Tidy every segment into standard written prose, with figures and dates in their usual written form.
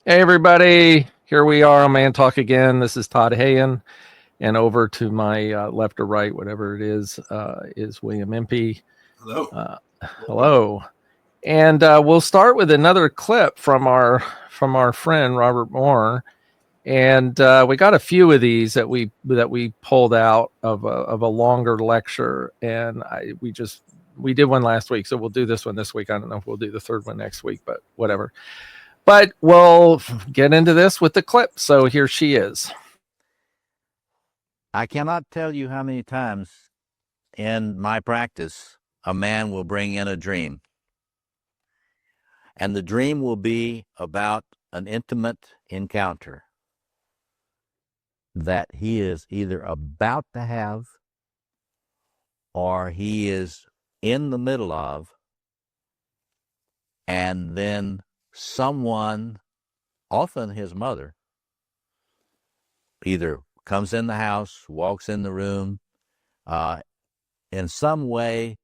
Hey, everybody. Here we are on ManTalk again. This is Todd Hayen. And over to my left or right, whatever it is William Impey. Hello. Hello. And we'll start with another clip from our friend Robert Moore. And we got a few of these that we pulled out of a longer lecture. And we did one last week, so we'll do this one this week. I don't know if we'll do the third one next week, but whatever. But we'll get into this with the clip. So here she is. I cannot tell you how many times in my practice a man will bring in a dream. And the dream will be about an intimate encounter that he is either about to have or he is in the middle of, and then someone, often his mother, either comes in the house, walks in the room, in some way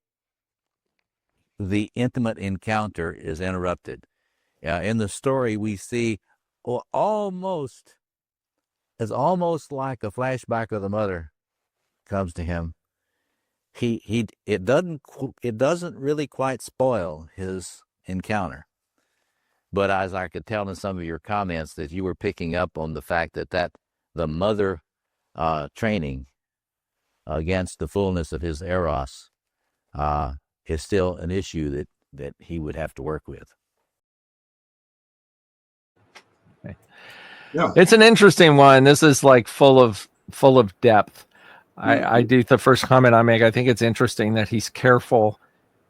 the intimate encounter is interrupted. In the story we see it's almost like a flashback of the mother comes to him. It doesn't really quite spoil his encounter. But as I could tell in some of your comments that you were picking up on the fact that the mother training against the fullness of his eros is still an issue that he would have to work with. Yeah. It's an interesting one. This is like full of depth. I do the first comment I make. I think it's interesting that he's careful.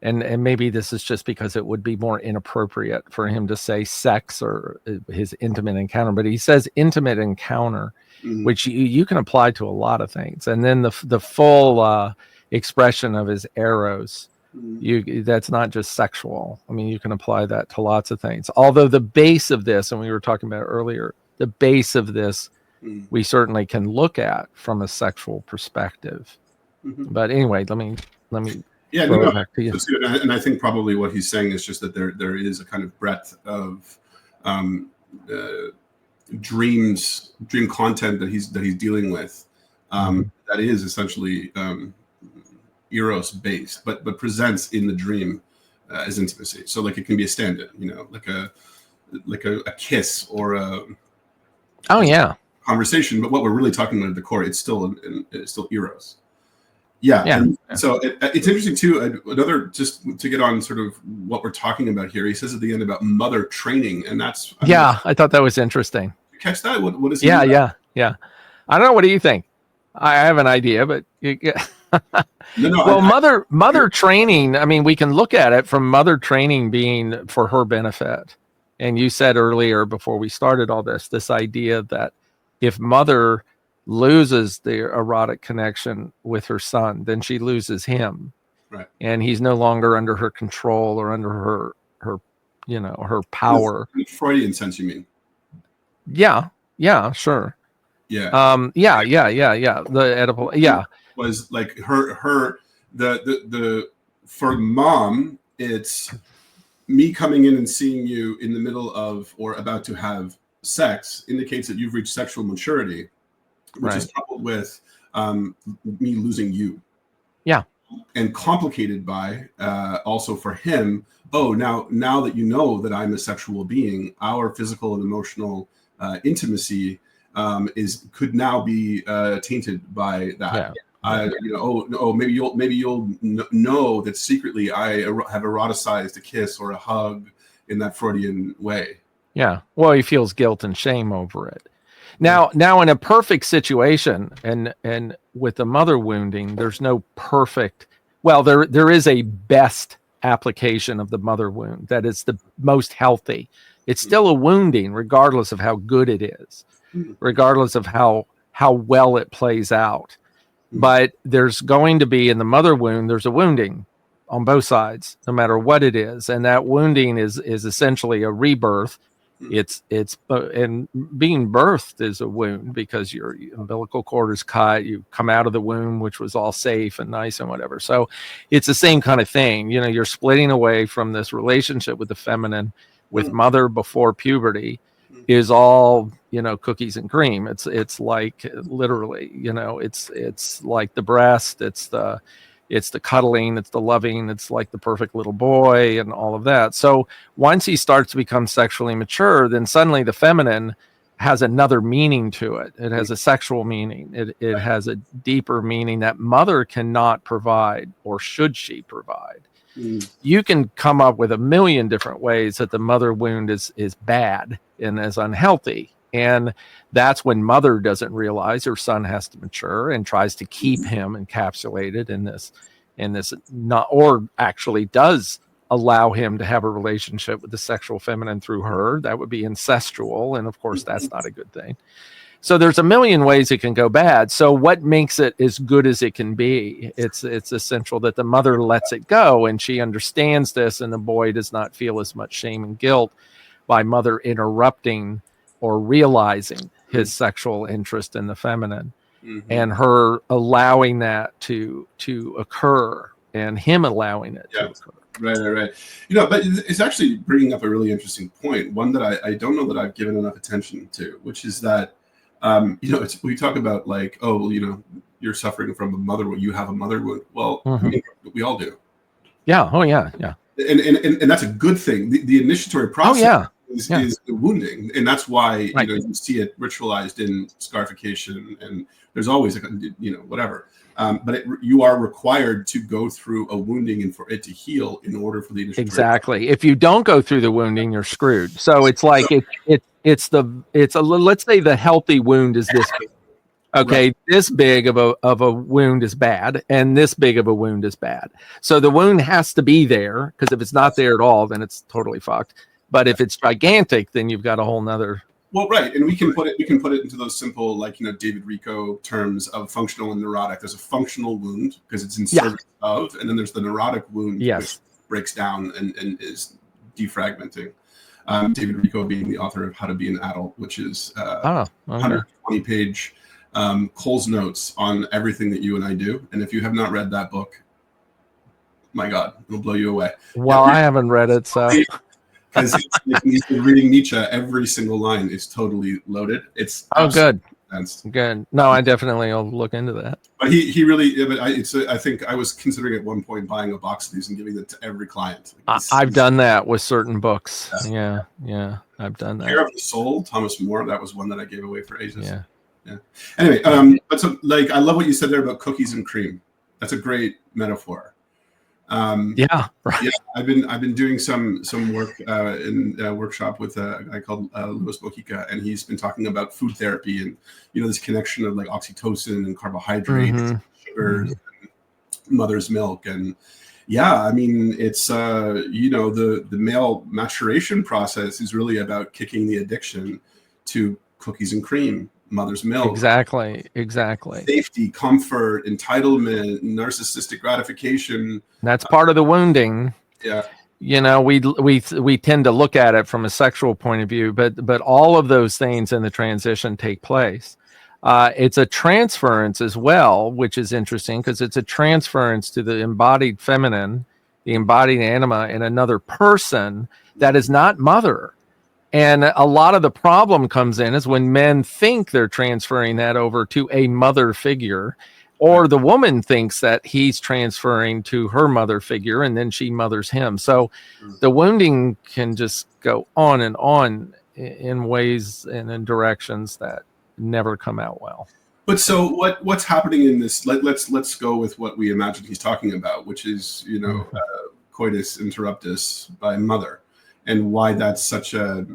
And maybe this is just because it would be more inappropriate for him to say sex or his intimate encounter, but he says intimate encounter, which you can apply to a lot of things. And then the full expression of his eros, that's not just sexual. I mean, you can apply that to lots of things. Although the base of this, and we were talking about it earlier, the base of this, we certainly can look at from a sexual perspective. But anyway, let me. Yeah, and I think probably what he's saying is just that there is a kind of breadth of dream content that he's dealing with that is essentially eros based, but presents in the dream as intimacy. So like it can be a stand-in, like a kiss or a conversation. But what we're really talking about at the core, it's still eros. Yeah. So it's interesting too. Another, just to get on sort of what we're talking about here, he says at the end about mother training, and that's I thought that was interesting. Catch that? What is? Yeah. I don't know. What do you think? I have an idea, but well, mother training. I mean, we can look at it from mother training being for her benefit. And you said earlier before we started all this idea that if mother loses the erotic connection with her son, then she loses him, right? And he's no longer under her control or under her her power. In Freudian sense, you mean? Yeah, sure. Yeah. The Oedipal, was like her the for mom, it's me coming in and seeing you in the middle of or about to have sex indicates that you've reached sexual maturity, which is coupled with me losing you. Yeah. And complicated by also for him, now that you know that I'm a sexual being, our physical and emotional intimacy could now be tainted by that. Maybe you'll know that secretly I have eroticized a kiss or a hug in that Freudian way. Yeah. Well, he feels guilt and shame over it. Now, in a perfect situation, and with the mother wounding, there's no perfect. Well, there is a best application of the mother wound that is the most healthy. It's still a wounding, regardless of how good it is, regardless of how well it plays out. But there's going to be in the mother wound, there's a wounding on both sides, no matter what it is, and that wounding is essentially a rebirth. It's and being birthed is a wound because your umbilical cord is cut. You come out of the womb, which was all safe and nice and whatever. So it's the same kind of thing. You're splitting away from this relationship with the feminine, with mother before puberty, is all, cookies and cream. It's like literally, it's like the breast, it's the cuddling, it's the loving, it's like the perfect little boy and all of that. So once he starts to become sexually mature, then suddenly the feminine has another meaning to it. It has a sexual meaning. It has a deeper meaning that mother cannot provide, or should she provide. You can come up with a million different ways that the mother wound is bad and is unhealthy. And that's when mother doesn't realize her son has to mature and tries to keep him encapsulated in this not, or actually does allow him to have a relationship with the sexual feminine through her. That would be incestual. And of course, that's not a good thing. So there's a million ways it can go bad. So what makes it as good as it can be? It's essential that the mother lets it go and she understands this, and the boy does not feel as much shame and guilt by mother interrupting or realizing his sexual interest in the feminine, and her allowing that to occur, and him allowing it to occur. Right. But it's actually bringing up a really interesting point, one that I don't know that I've given enough attention to, which is that, we talk about like, you're suffering from a mother wound, you have a mother wound. Well, we all do. Yeah. Oh, yeah. Yeah. And that's a good thing. The initiatory process is the wounding. And that's why, you see it ritualized in scarification, and there's always, whatever. But you are required to go through a wounding and for it to heal in order for the initiatory. Exactly. If you don't go through the wounding, you're screwed. So it's like, let's say the healthy wound is this big. Okay, right. This big of a wound is bad, and this big of a wound is bad. So the wound has to be there, because if it's not there at all, then it's totally fucked. But if it's gigantic, then you've got a whole nother. Well, right, and we can put it into those simple, like, David Rico terms of functional and neurotic. There's a functional wound because it's in service of, and then there's the neurotic wound, which breaks down and is defragmenting. David Rico being the author of How to Be an Adult, which is 120-page Cole's notes on everything that you and I do. And if you have not read that book, my God, it'll blow you away. Well, I haven't read it, so. Because he's been reading Nietzsche, every single line is totally loaded. It's good. Good. No, I definitely will look into that. But he really, but I think I was considering at one point buying a box of these and giving it to every client. I've done that with certain books. Yeah, I've done that. Care of the Soul, Thomas More. That was one that I gave away for ages. Yeah. Anyway, but so, like, I love what you said there about cookies and cream. That's a great metaphor. Right. Yeah, I've been doing some work in a workshop with a guy called Louis Mojica, and he's been talking about food therapy and this connection of like oxytocin and carbohydrates, sugars, and mother's milk, and it's the male maturation process is really about kicking the addiction to cookies and cream, mother's milk. Exactly. Safety, comfort, entitlement, narcissistic gratification. That's part of the wounding. Yeah. We tend to look at it from a sexual point of view, but all of those things in the transition take place. It's a transference as well, which is interesting because it's a transference to the embodied feminine, the embodied anima in another person that is not mother. And a lot of the problem comes in is when men think they're transferring that over to a mother figure, or the woman thinks that he's transferring to her mother figure and then she mothers him. So the wounding can just go on and on in ways and in directions that never come out well. But so what's happening in this? Let's go with what we imagine he's talking about, which is coitus interruptus by mother. And why that's such a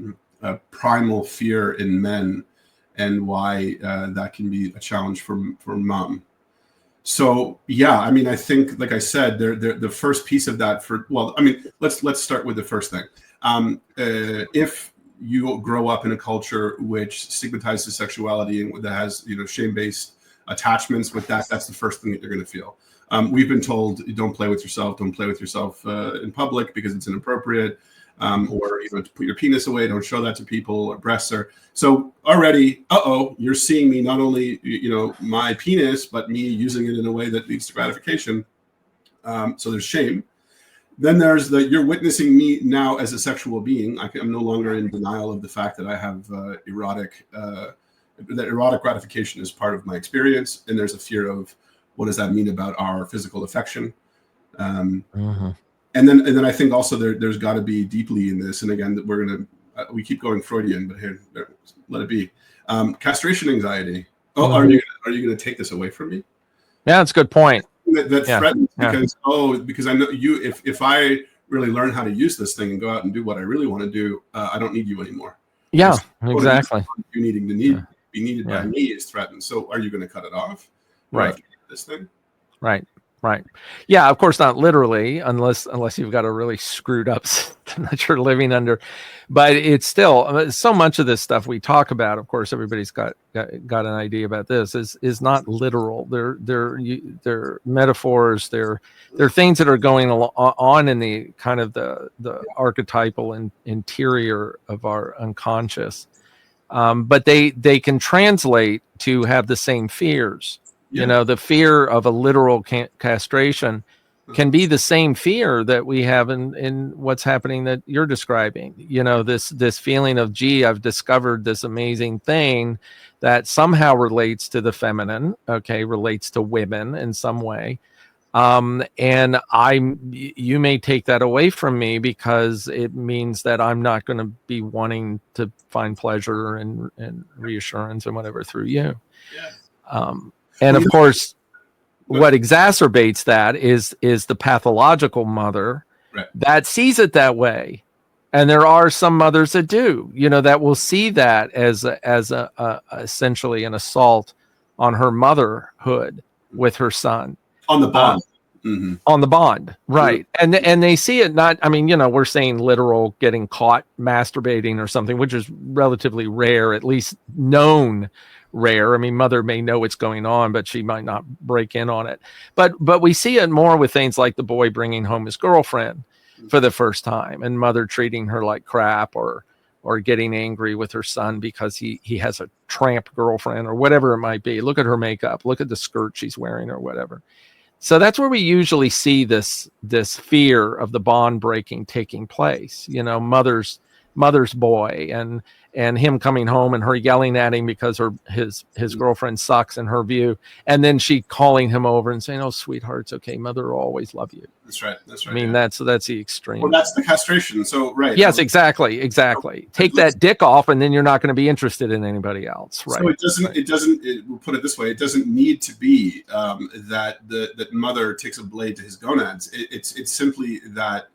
primal fear in men, and why that can be a challenge for mom. So I think, like I said, the first piece of that let's start with the first thing. If you grow up in a culture which stigmatizes sexuality and that has shame-based attachments with that's the first thing that you're going to feel. We've been told, don't play with yourself in public because it's inappropriate. Or to put your penis away, don't show that to people, or breasts are. So already, you're seeing me not only, my penis, but me using it in a way that leads to gratification. So there's shame. Then there's you're witnessing me now as a sexual being. I'm no longer in denial of the fact that I have erotic gratification is part of my experience. And there's a fear of what does that mean about our physical affection. Mm-hmm. And then I think also there's got to be deeply in this. And again, we keep going Freudian, but here, let it be. Castration anxiety. Oh, Mm-hmm. are you going to take this away from me? Yeah, that's a good point. That threatens because I know you. If I really learn how to use this thing and go out and do what I really want to do, I don't need you anymore. Yeah, exactly. You needing to be needed by me is threatened. So are you going to cut it off? Right. This thing. Right. Yeah, of course not literally, unless you've got a really screwed up system that you're living under. But it's still so much of this stuff we talk about. Of course, everybody's got an idea about this. Is not literal. They're metaphors. They're things that are going on in the kind of the archetypal and interior of our unconscious. But they can translate to have the same fears. Yeah. You know, the fear of a literal castration can be the same fear that we have in what's happening that you're describing. You know, this feeling of, gee, I've discovered this amazing thing that somehow relates to the feminine, relates to women in some way. And you may take that away from me because it means that I'm not going to be wanting to find pleasure and reassurance and whatever through you. Yeah. And of course, what exacerbates that is the pathological mother that sees it that way. And there are some mothers that do, that will see that as essentially an assault on her motherhood with her son. On the bond. On the bond, right. And they see it not, we're saying literal getting caught masturbating or something, which is relatively rare, at least known rare. Mother may know what's going on, but she might not break in on it. But we see it more with things like the boy bringing home his girlfriend for the first time and mother treating her like crap or getting angry with her son because he has a tramp girlfriend or whatever it might be. Look at her makeup, look at the skirt she's wearing or whatever. So that's where we usually see this fear of the bond breaking taking place, mother's boy and him coming home and her yelling at him because his girlfriend sucks in her view. And then she calling him over and saying, "Oh, sweetheart, it's okay. Mother will always love you." That's right. That's the extreme. Well, that's the castration. So, right. Yes, exactly. Take that dick off and then you're not going to be interested in anybody else. Right. So we'll put it this way. It doesn't need to be that mother takes a blade to his gonads. It's simply that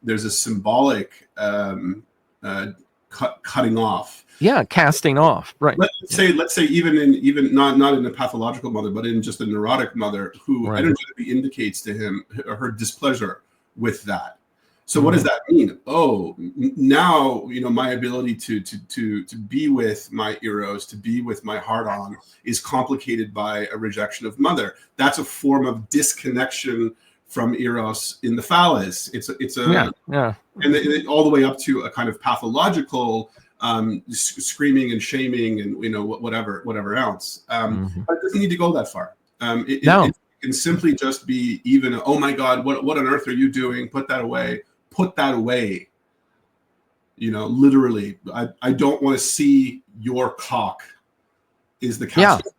there's a symbolic cutting off. Yeah, casting off. Right. Let's say even not in a pathological mother, but in just a neurotic mother who energetically indicates to him her displeasure with that. So what does that mean? Oh, now my ability to be with my eros, to be with my heart on, is complicated by a rejection of mother. That's a form of disconnection from eros in the phallus. It's and all the way up to a kind of pathological screaming and shaming and whatever else. But it doesn't need to go that far. It can simply just be even, oh my God, what on earth are you doing? Put that away. Literally, I don't want to see your cock is the castration.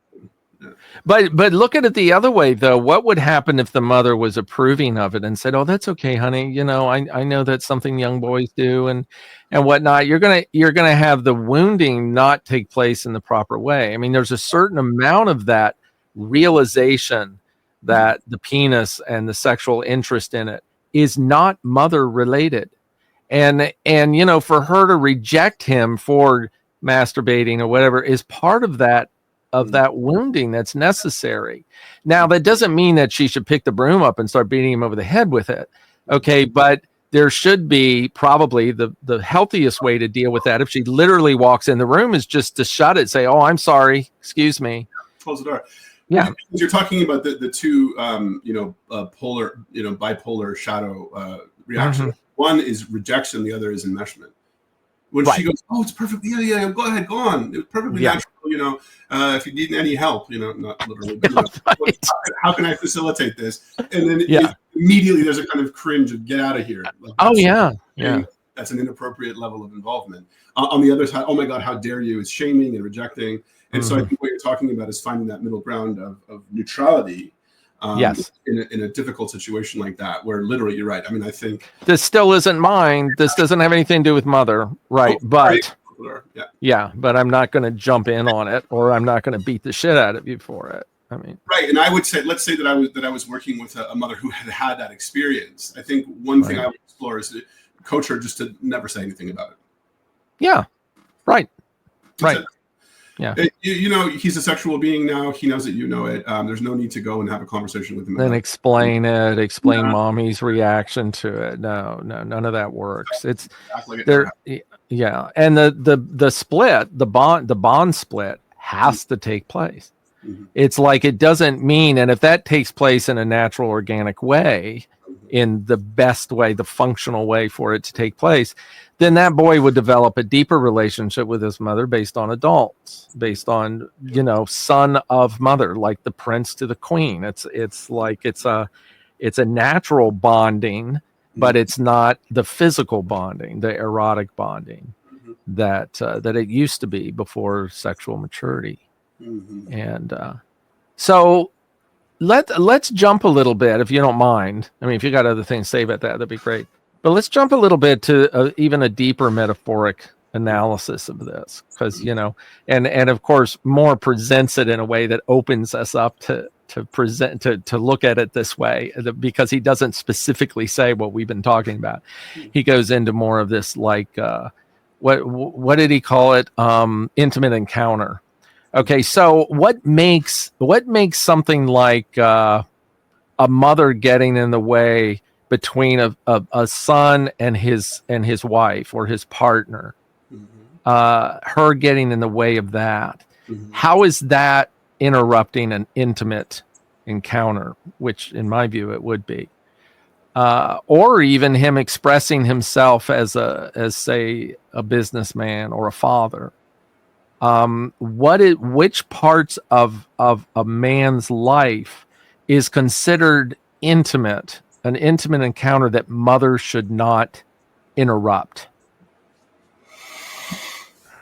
But look at it the other way, though. What would happen if the mother was approving of it and said, "Oh, that's okay, honey. I know that's something young boys do and whatnot." You're gonna have the wounding not take place in the proper way. There's a certain amount of that realization that the penis and the sexual interest in it is not mother related, and for her to reject him for masturbating or whatever is part of that wounding that's necessary. Now, that doesn't mean that she should pick the broom up and start beating him over the head with it. Okay. But there should be probably the healthiest way to deal with that. If she literally walks in the room is just to shut it, say, "Oh, I'm sorry. Excuse me." Close the door. Yeah. You're talking about the two, polar, bipolar shadow reaction. One is rejection. The other is enmeshment. When she goes, "Oh, it's perfect. Yeah. Go ahead, go on. It's perfectly natural. If you need any help, not literally, but how can I facilitate this?" And then immediately there's a kind of cringe of get out of here. Like, Oh yeah, yeah. That's an inappropriate level of involvement. On the other side, oh my God, how dare you? It's shaming and rejecting. And so I think what you're talking about is finding that middle ground of neutrality. Yes. In a difficult situation like that, where literally you're right. I mean, I think this still isn't mine. This doesn't have anything to do with mother, right? But yeah, but I'm not going to jump in on it, or I'm not going to beat the shit out of you for it. I mean, right. And I would say, let's say that I was working with a mother who had that experience. I think one thing I would explore is to coach her just to never say anything about it. Yeah. Right. Right. Yeah. You know, he's a sexual being now. He knows that you know it. There's no need to go and have a conversation with him. Then explain it. Explain mommy's reaction to it. No, none of that works. It's there. Yeah, and the split, the bond split has to take place. It's like it doesn't mean, and if that takes place in a natural, organic way, in the best way, the functional way for it to take place, then that boy would develop a deeper relationship with his mother based on adults, based on, you know, son of mother, like the prince to the queen. It's like it's a natural bonding, but it's not the physical bonding, the erotic bonding that it used to be before sexual maturity. And so let's jump a little bit, if you don't mind. I mean, if you got other things to say about that, that'd be great. But let's jump a little bit to even a deeper metaphoric analysis of this, because, you know, and of course, Moore presents it in a way that opens us up to look at it this way, because he doesn't specifically say what we've been talking about. He goes into more of this, like, what did he call it? Intimate encounter. Okay, so what makes something like a mother getting in the way between a son and his wife or his partner, her getting in the way of that? How is that interrupting an intimate encounter, which in my view it would be, or even him expressing himself as say a businessman or a father? Which parts of a man's life is considered intimate, an intimate encounter that mothers should not interrupt?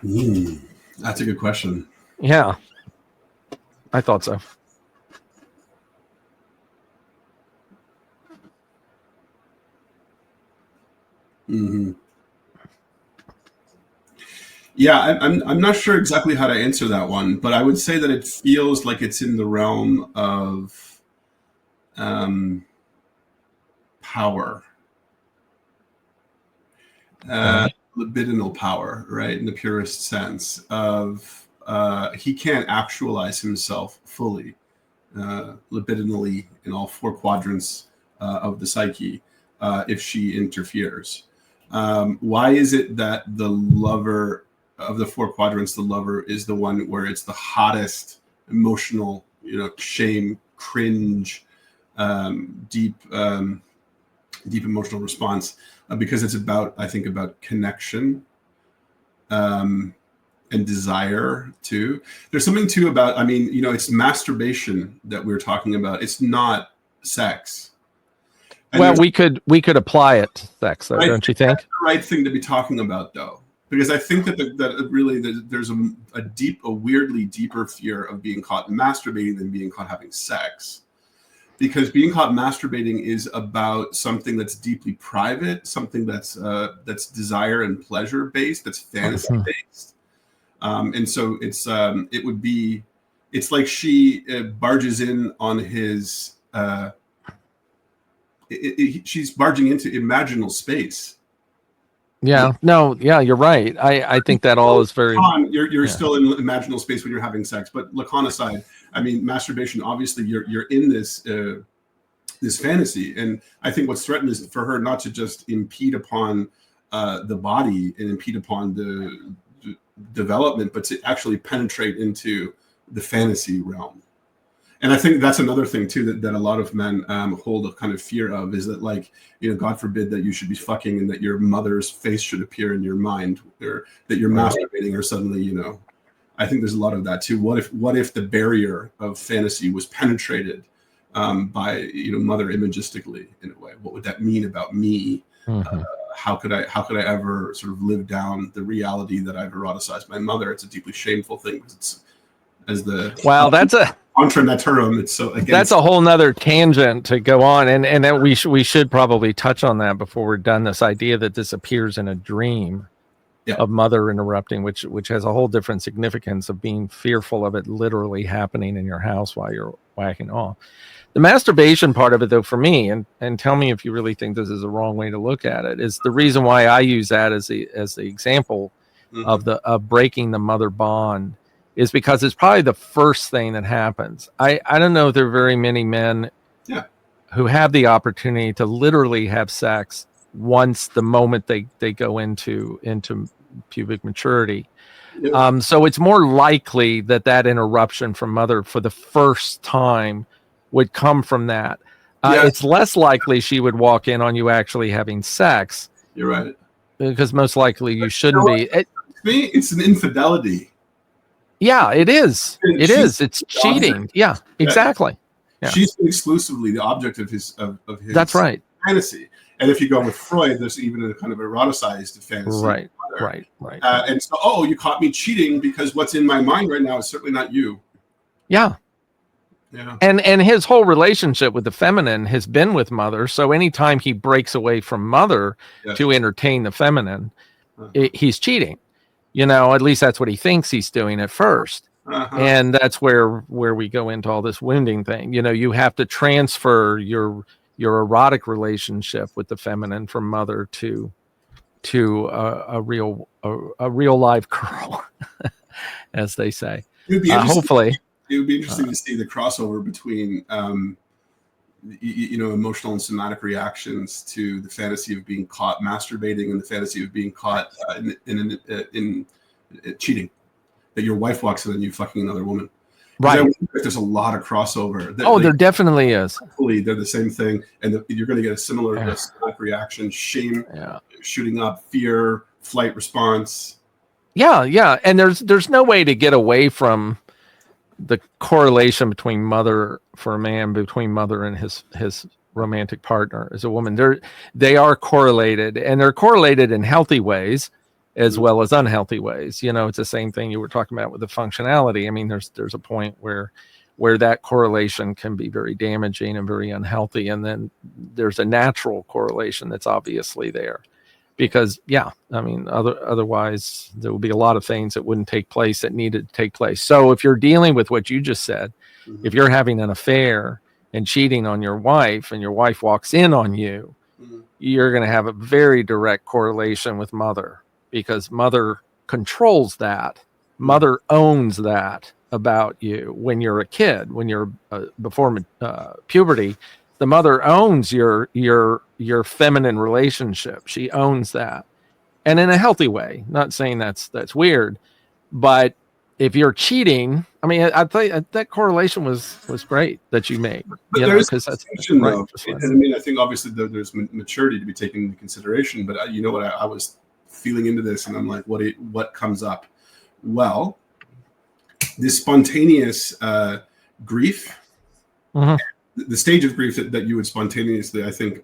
That's a good question. Yeah, I thought so. Yeah, I'm not sure exactly how to answer that one, but I would say that it feels like it's in the realm of power, libidinal power, right? In the purest sense of he can't actualize himself fully, libidinally in all four quadrants of the psyche if she interferes. Why is it that the lover of the four quadrants, the lover is the one where it's the hottest emotional, you know, shame, cringe, deep emotional response? Because it's I think about connection and desire too. There's something too about, I mean, you know, it's masturbation that we're talking about. It's not sex. And well, we could apply it to sex, though, don't you think? That's the right thing to be talking about, though. Because I think that really there's a weirdly deeper fear of being caught masturbating than being caught having sex. Because being caught masturbating is about something that's deeply private, something that's desire and pleasure based, that's fantasy based, and so it's like she barges in on his. She's barging into imaginal space. Yeah, no, yeah, you're right. I think that all is very. You're still in imaginal space when you're having sex, but Lacan aside, I mean, masturbation. Obviously, you're in this fantasy, and I think what's threatened is for her not to just impede upon the body and impede upon the development, but to actually penetrate into the fantasy realm. And I think that's another thing too that a lot of men hold a kind of fear of, is that, like, you know, God forbid that you should be fucking and that your mother's face should appear in your mind, or that you're masturbating, or suddenly, you know, I think there's a lot of that too. What if the barrier of fantasy was penetrated by mother imagistically in a way. What would that mean about me? Mhm. How could I ever sort of live down the reality that I've eroticized my mother? It's a deeply shameful thing because it's Well, that's a contra naturam. It's so against. That's a whole nother tangent to go on, and then we should probably touch on that before we're done. This idea that this appears in a dream of mother interrupting, which has a whole different significance of being fearful of it literally happening in your house while you're whacking off. The masturbation part of it, though, for me, and tell me if you really think this is a wrong way to look at it, is the reason why I use that as the example of breaking the mother bond, is because it's probably the first thing that happens. I don't know if there are very many men who have the opportunity to literally have sex once the moment they go into pubic maturity. So it's more likely that interruption from mother for the first time would come from that. It's less likely she would walk in on you actually having sex. You're right. Because most likely you shouldn't be. To me, it's an infidelity. Yeah, it is. It is. It's cheating. Yeah, exactly. Yeah. She's exclusively the object of his That's right. fantasy. And if you go with Freud, there's even a kind of eroticized fantasy. Right. And so, you caught me cheating because what's in my mind right now is certainly not you. Yeah. And his whole relationship with the feminine has been with mother. So anytime he breaks away from mother to entertain the feminine, he's cheating. At least that's what he thinks he's doing at first. And that's where we go into all this wounding thing. You have to transfer your erotic relationship with the feminine from mother to a real live girl, as they say. Hopefully. It would be interesting to see the crossover between, emotional and somatic reactions to the fantasy of being caught masturbating and the fantasy of being caught in cheating. That your wife walks in and you fucking another woman. Right. There's a lot of crossover. There definitely is. Hopefully, they're the same thing, and you're going to get a similar somatic reaction: shame, shooting up, fear, flight response. Yeah, and there's no way to get away from the correlation between mother and his romantic partner as a woman. They are correlated, and they're correlated in healthy ways as well as unhealthy ways. It's the same thing you were talking about with the functionality. I mean, there's a point where that correlation can be very damaging and very unhealthy, and then there's a natural correlation that's obviously there. Because, otherwise there would be a lot of things that wouldn't take place that needed to take place. So if you're dealing with what you just said, if you're having an affair and cheating on your wife and your wife walks in on you, you're going to have a very direct correlation with mother, because mother controls that. Mother owns that about you when you're a kid, when you're before puberty. The mother owns your feminine relationship. She owns that, and in a healthy way. Not saying that's weird, but if you're cheating, I mean, I think that correlation was great that you made. There's a distinction, though. I think obviously there's maturity to be taken into consideration. But what I was feeling into this, and I'm like, what comes up? Well, this spontaneous grief. Mm-hmm. The stage of grief that you would spontaneously, I think,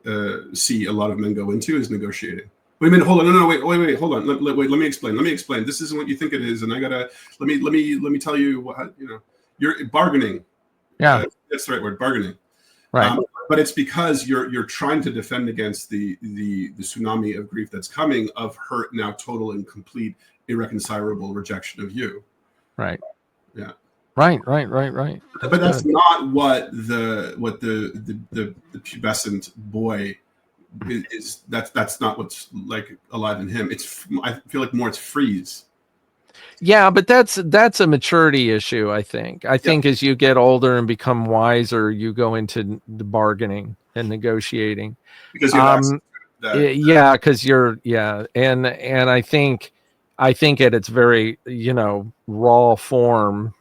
see a lot of men go into is negotiating. Wait a minute, hold on, no, wait, hold on. Let me explain. This isn't what you think it is, and I gotta let me tell you what you're bargaining. Yeah, that's the right word, bargaining. Right. But it's because you're trying to defend against the tsunami of grief that's coming, of her now total and complete irreconcilable rejection of you. Right. Yeah. Right. But that's not what the pubescent boy is. That's not what's like alive in him. I feel like more it's freeze. Yeah, but that's a maturity issue. I think as you get older and become wiser, you go into the bargaining and negotiating. Because and I think at its very raw form.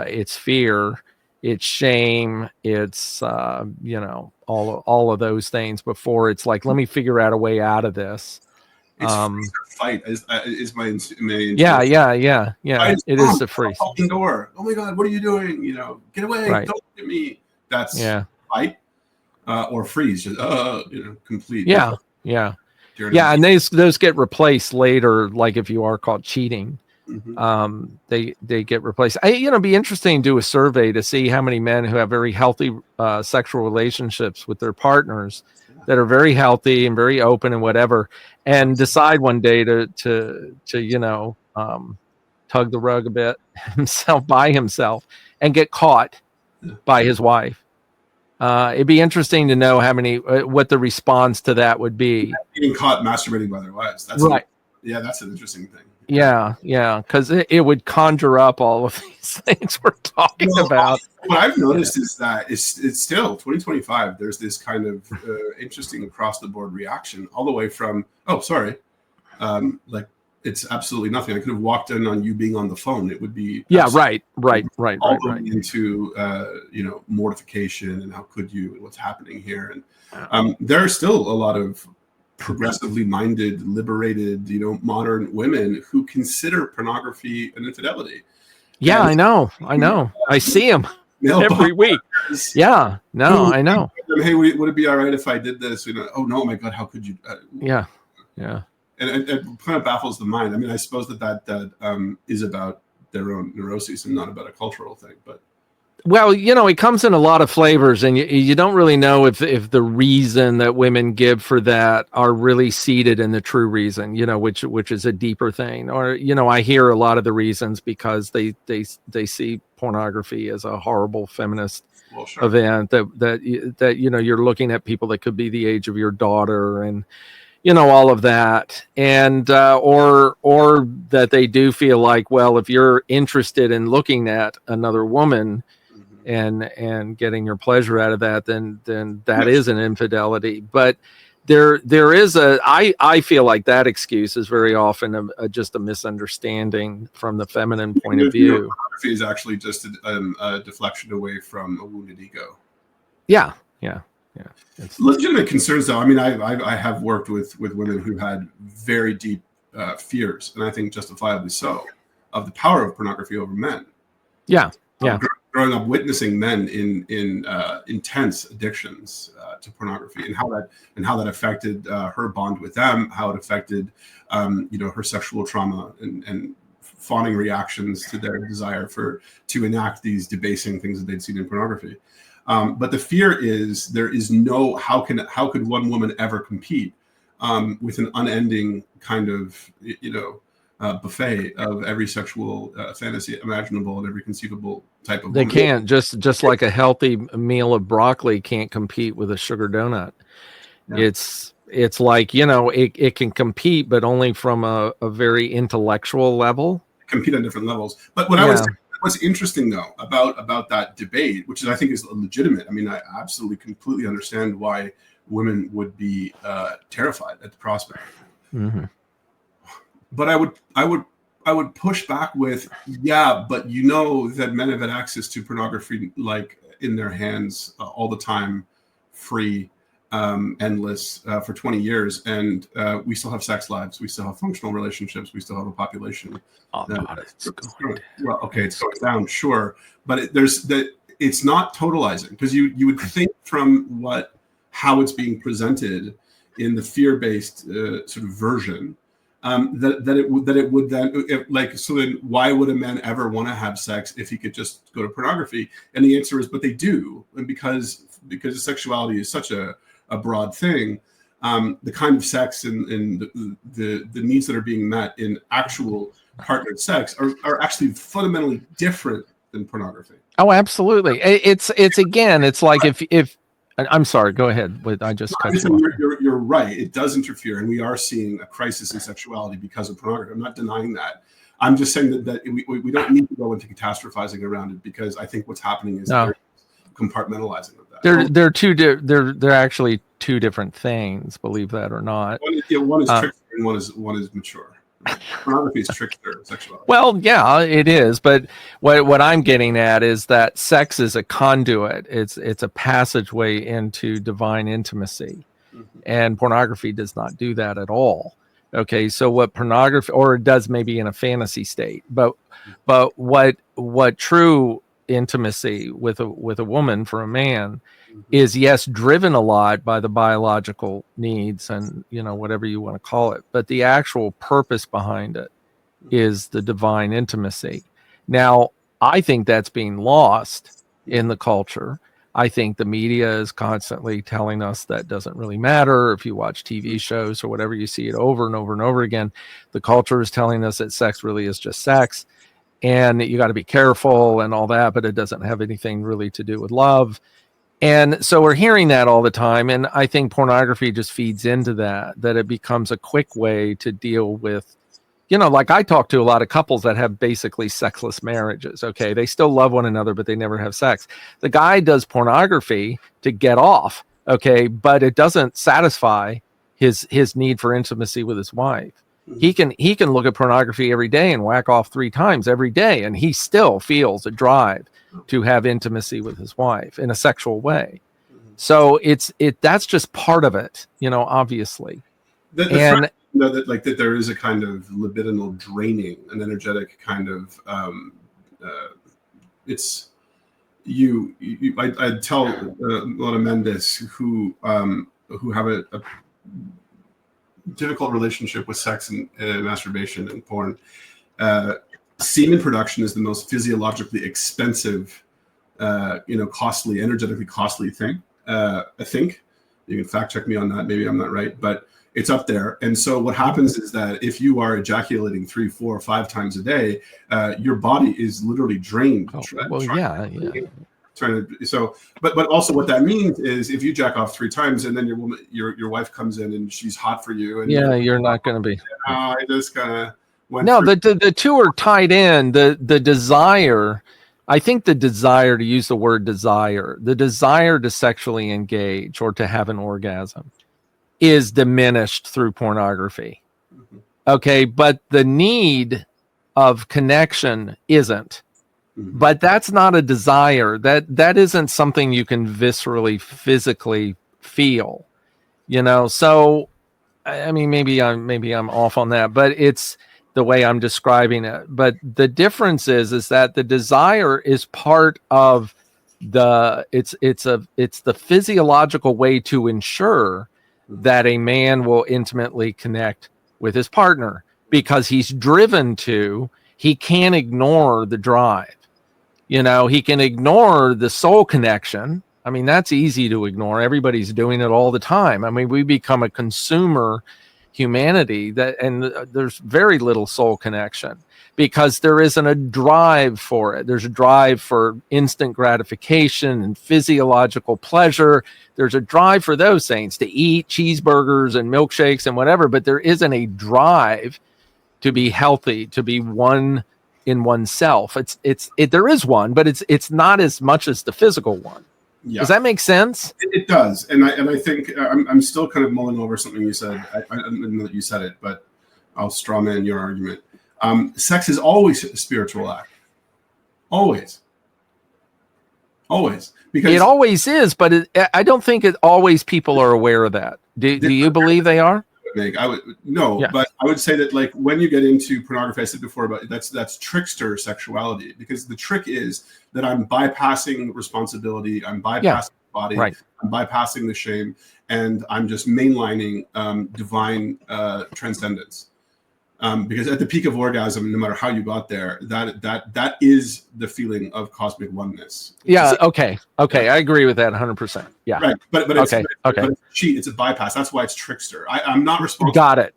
It's fear, it's shame, it's all of those things before it's like, let me figure out a way out of this. It's fight is my yeah. It is the freeze. Door. Oh my God, what are you doing? Get away! Right. Don't look at me. That's Yeah. fight or freeze, just complete. Yeah. And those get replaced later, like if you are caught cheating. They get replaced. Be interesting to do a survey to see how many men who have very healthy sexual relationships with their partners that are very healthy and very open and whatever, and decide one day to tug the rug a bit by himself and get caught by his wife. It'd be interesting to know how many, what the response to that would be. Getting caught masturbating by their wives. That's right. That's an interesting thing. Yeah, because it would conjure up all of these things we're talking about. What I've noticed is that it's still 2025. There's this kind of interesting across the board reaction, all the way from like it's absolutely nothing. I could have walked in on you being on the phone. It would be right. Into mortification and how could you, and what's happening here, and there are still a lot of progressively minded, liberated, modern women who consider pornography an infidelity. Yeah, and, I know. I see them every week. Yeah, no, I know. Hey, would it be all right if I did this? Oh no, my God, how could you? Yeah. And it kind of baffles the mind. I mean, I suppose that is about their own neuroses and not about a cultural thing, but. Well, it comes in a lot of flavors, and you don't really know if the reason that women give for that are really seated in the true reason, which is a deeper thing. Or, I hear a lot of the reasons because they see pornography as a horrible feminist event that you're looking at people that could be the age of your daughter and, all of that. And, or that they do feel like, well, if you're interested in looking at another woman, and getting your pleasure out of that, then that is an infidelity. But there is I feel like that excuse is very often just a misunderstanding from the feminine point of view. Pornography is actually just a deflection away from a wounded ego. Yeah. Legitimate concerns, though. I mean, I have worked with women who had very deep fears, and I think justifiably so, of the power of pornography over men. Yeah. Growing up witnessing men in intense addictions to pornography, and how that affected her bond with them, how it affected her sexual trauma and fawning reactions to their desire to enact these debasing things that they'd seen in pornography. But the fear is there is no how could one woman ever compete with an unending kind of buffet of every sexual fantasy imaginable and every conceivable type of they woman. Can't just like a healthy meal of broccoli can't compete with a sugar donut. Yeah. It's like it can compete, but only from a very intellectual level. Compete on different levels. But what's interesting though about that debate, which I think is legitimate. I mean, I absolutely completely understand why women would be terrified at the prospect. Mm-hmm. But I would push back with, but that men have had access to pornography like in their hands all the time, free, endless, for 20 years, and we still have sex lives, we still have functional relationships, we still have a population. Oh God, it's going. Well, okay, it's going down, sure, but it's not totalizing, because you would think from how it's being presented in the fear-based sort of version. That it would then so then why would a man ever want to have sex if he could just go to pornography? And the answer is, but they do, and because sexuality is such a broad thing, the kind of sex and the needs that are being met in actual partnered sex are actually fundamentally different than pornography. Oh, absolutely. It's like if I'm sorry, go ahead. I just cut you off. You're right. It does interfere, and we are seeing a crisis in sexuality because of pornography. I'm not denying that. I'm just saying that we don't need to go into catastrophizing around it, because I think what's happening is compartmentalizing of that. They're actually two different things, believe that or not. One is trickster and one is mature. Pornography is trickster sexuality. Well, yeah, it is. But what I'm getting at is that sex is a conduit. It's a passageway into divine intimacy, and pornography does not do that at all. Okay, so what pornography, or it does maybe in a fantasy state, but what true intimacy with a woman for a man is, yes, driven a lot by the biological needs and, whatever you want to call it, but the actual purpose behind it is the divine intimacy. Now, I think that's being lost in the culture. I think the media is constantly telling us that doesn't really matter. If you watch TV shows or whatever, you see it over and over and over again. The culture is telling us that sex really is just sex, and you got to be careful and all that, but it doesn't have anything really to do with love. And so we're hearing that all the time. And I think pornography just feeds into that it becomes a quick way to deal with, like I talk to a lot of couples that have basically sexless marriages. Okay. They still love one another, but they never have sex. The guy does pornography to get off. Okay. But it doesn't satisfy his need for intimacy with his wife. He can look at pornography every day and whack off 3 times every day, and he still feels a drive to have intimacy with his wife in a sexual way. So that's just part of it, obviously. That there is a kind of libidinal draining, an energetic kind of it's you I tell a lot of men this who have a difficult relationship with sex and masturbation and porn. Semen production is the most physiologically expensive, costly, energetically costly thing. I think you can fact check me on that. Maybe I'm not right, but it's up there. And so what happens is that if you are ejaculating 3, 4, or 5 times a day, your body is literally drained. But also what that means is if you jack off 3 times and then your wife comes in and she's hot for you, and you're not going to be. I just kind of went. No, the two are tied in. The desire, I think the desire, to use the word desire, the desire to sexually engage or to have an orgasm is diminished through pornography. Okay, but the need of connection isn't. But that's not a desire. That isn't something you can viscerally, physically feel. So I mean, maybe I'm off on that, but it's the way I'm describing it. But the difference is that the desire is part of it's the physiological way to ensure that a man will intimately connect with his partner, because he's driven to, he can't ignore the drive. He can ignore the soul connection. I mean, that's easy to ignore. Everybody's doing it all the time. I mean, we become a consumer humanity and there's very little soul connection because there isn't a drive for it. There's a drive for instant gratification and physiological pleasure. There's a drive for those things, to eat cheeseburgers and milkshakes and whatever, but there isn't a drive to be healthy, to be one in oneself. There is one, but it's not as much as the physical one. Yeah. Does that make sense? It does, and I think I'm still kind of mulling over something you said. I didn't know that you said it, but I'll straw man your argument. Sex is always a spiritual act. Always. Because it always is, but I don't think people are aware of that. Do you believe they are? I would but I would say that, like, when you get into pornography, I said before about that's trickster sexuality, because the trick is that I'm bypassing responsibility, I'm bypassing the body, right. I'm bypassing the shame, and I'm just mainlining divine transcendence. Because at the peak of orgasm, no matter how you got there, that is the feeling of cosmic oneness. Okay. I agree with that 100%. Yeah. Right. But it's a bypass. That's why it's trickster. I'm not responsible. Got it.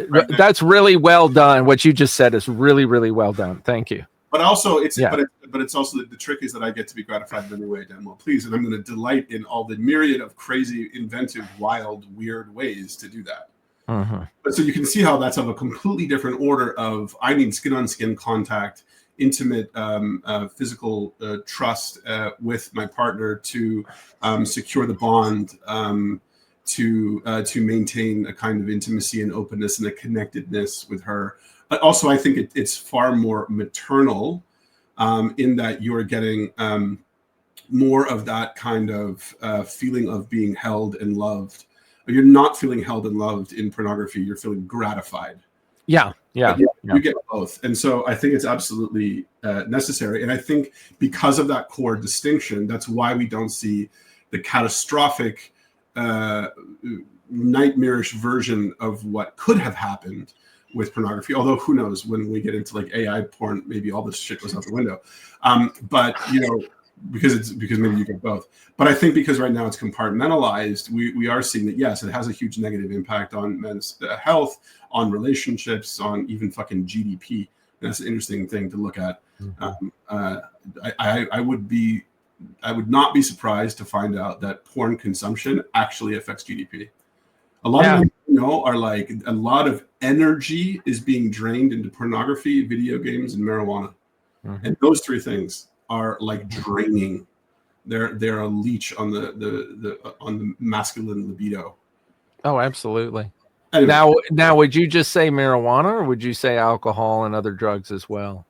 Right. That's really well done. What you just said is really, really well done. Thank you. But also it's also the trick is that I get to be gratified in any way I damn well please, and I'm going to delight in all the myriad of crazy, inventive, wild, weird ways to do that. But so you can see how that's of a completely different order of, I need skin-on-skin contact, intimate physical trust with my partner to secure the bond, to maintain a kind of intimacy and openness and a connectedness with her. But also I think it's far more maternal in that you're getting more of that kind of feeling of being held and loved. You're not feeling held and loved in pornography. You're feeling gratified. Yeah. Yeah, you get both. And so I think it's absolutely necessary. And I think because of that core distinction, that's why we don't see the catastrophic, nightmarish version of what could have happened with pornography. Although who knows, when we get into like AI porn, maybe all this shit goes out the window. But because maybe you get both. But I think because right now it's compartmentalized, we are seeing that, yes, it has a huge negative impact on men's health, on relationships, on even fucking GDP. And that's an interesting thing to look at. I would not be surprised to find out that porn consumption actually affects GDP. A lot of them are like, a lot of energy is being drained into pornography, video games, and marijuana. And those three things are like draining. They're a leech on the masculine libido. Oh, absolutely. Anyway. Now, would you just say marijuana, or would you say alcohol and other drugs as well?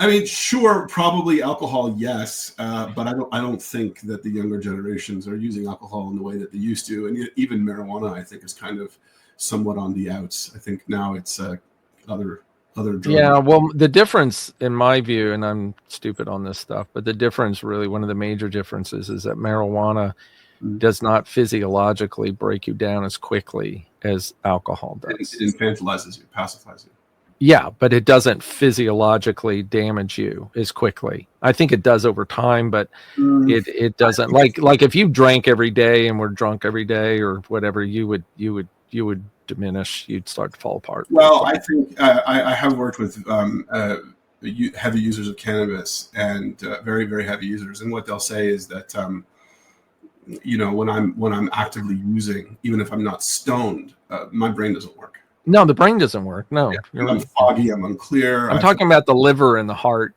I mean, sure, probably alcohol, yes, but I don't think that the younger generations are using alcohol in the way that they used to, and even marijuana, I think, is kind of somewhat on the outs. I think now it's other drugs. Yeah, well, the difference, in my view, and I'm stupid on this stuff, but the difference, really, one of the major differences, is that marijuana does not physiologically break you down as quickly as alcohol does. It infantilizes you, pacifies you. Yeah, but it doesn't physiologically damage you as quickly. I think it does over time, but it doesn't. Like if you drank every day and were drunk every day or whatever, you would diminish. You'd start to fall apart. Well, I think I have worked with heavy users of cannabis and very, very heavy users, and what they'll say is that when I'm actively using, even if I'm not stoned, my brain doesn't work. No, the brain doesn't work. No, I'm foggy. I'm unclear. I'm talking about the liver and the heart.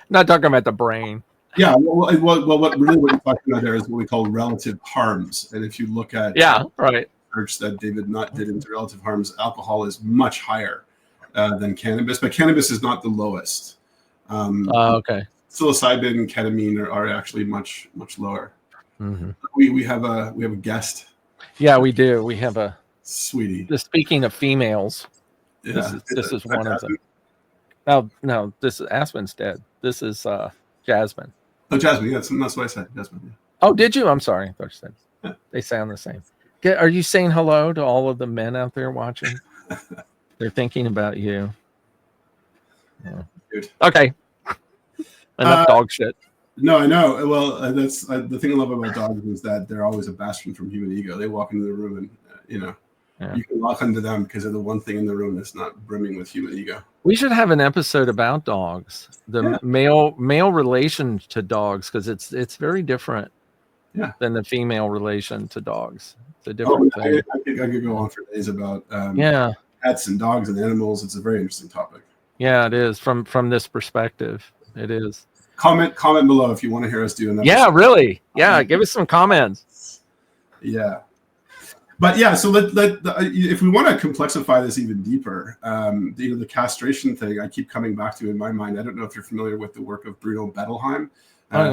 Not talking about the brain. Yeah. Well, what you're talking about there is what we call relative harms. And if you look at research that David Nutt did into relative harms, alcohol is much higher than cannabis, but cannabis is not the lowest. Okay. Psilocybin and ketamine are actually much lower. We have a guest. Yeah, we do. We have a sweetie. Speaking of females, this is one of them. No, this is Aspen's dead. This is Jasmine. Oh, Jasmine. Yeah, that's what I said. Jasmine. Yeah. Oh, did you? I'm sorry. I thought you said they sound the same. Are you saying hello to all of the men out there watching? They're thinking about you. Yeah. Okay. Enough dog shit. No, I know. Well, that's the thing I love about dogs is that they're always a bastion from human ego. They walk into the room and you can lock onto them because they're the one thing in the room that's not brimming with human ego. We should have an episode about dogs, the male relation to dogs, because it's very different than the female relation to dogs. It's a different thing. I could go on for days about pets and dogs and animals. It's a very interesting topic. Yeah, it is from this perspective. It is. Comment below if you want to hear us do another. Yeah, really. Yeah, give us some comments. Yeah. But yeah, so if we want to complexify this even deeper, the castration thing I keep coming back to in my mind. I don't know if you're familiar with the work of Bruno Bettelheim,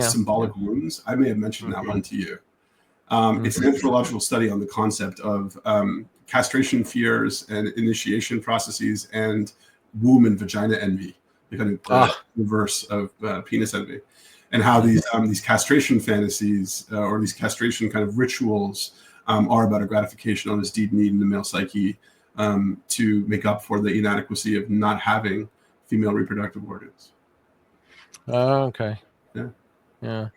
Symbolic Wounds. I may have mentioned that one to you. It's an anthropological study on the concept of castration fears and initiation processes and womb and vagina envy, the kind of reverse of penis envy, and how these castration fantasies or these castration kind of rituals are about a gratification on this deep need in the male psyche to make up for the inadequacy of not having female reproductive organs. Okay. Yeah.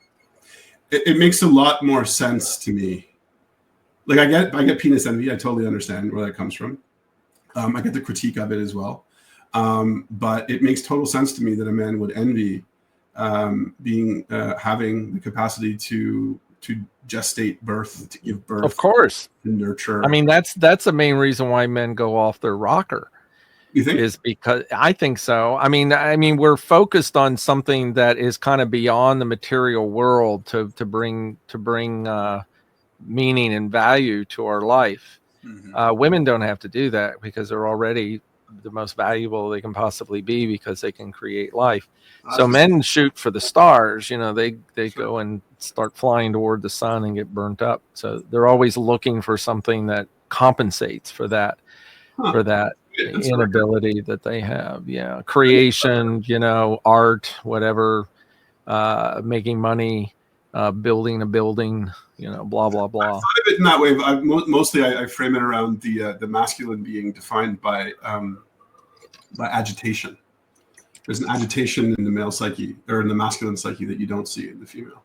It makes a lot more sense to me. Like I get penis envy. I totally understand where that comes from. I get the critique of it as well. But it makes total sense to me that a man would envy having the capacity to gestate birth, to give birth, of course, to nurture. I mean, that's the main reason why men go off their rocker. You think? Is because I think so. I mean, we're focused on something that is kind of beyond the material world to bring meaning and value to our life. Women don't have to do that because they're already the most valuable they can possibly be because they can create life. So men shoot for the stars, they go and start flying toward the sun and get burnt up. So they're always looking for something that compensates for that. for that That's inability that they have. Yeah. Creation, art, whatever, making money, building a building, blah, blah, blah. thought of it in that way. But mostly I frame it around the masculine being defined by agitation. There's an agitation in the male psyche or in the masculine psyche that you don't see in the female.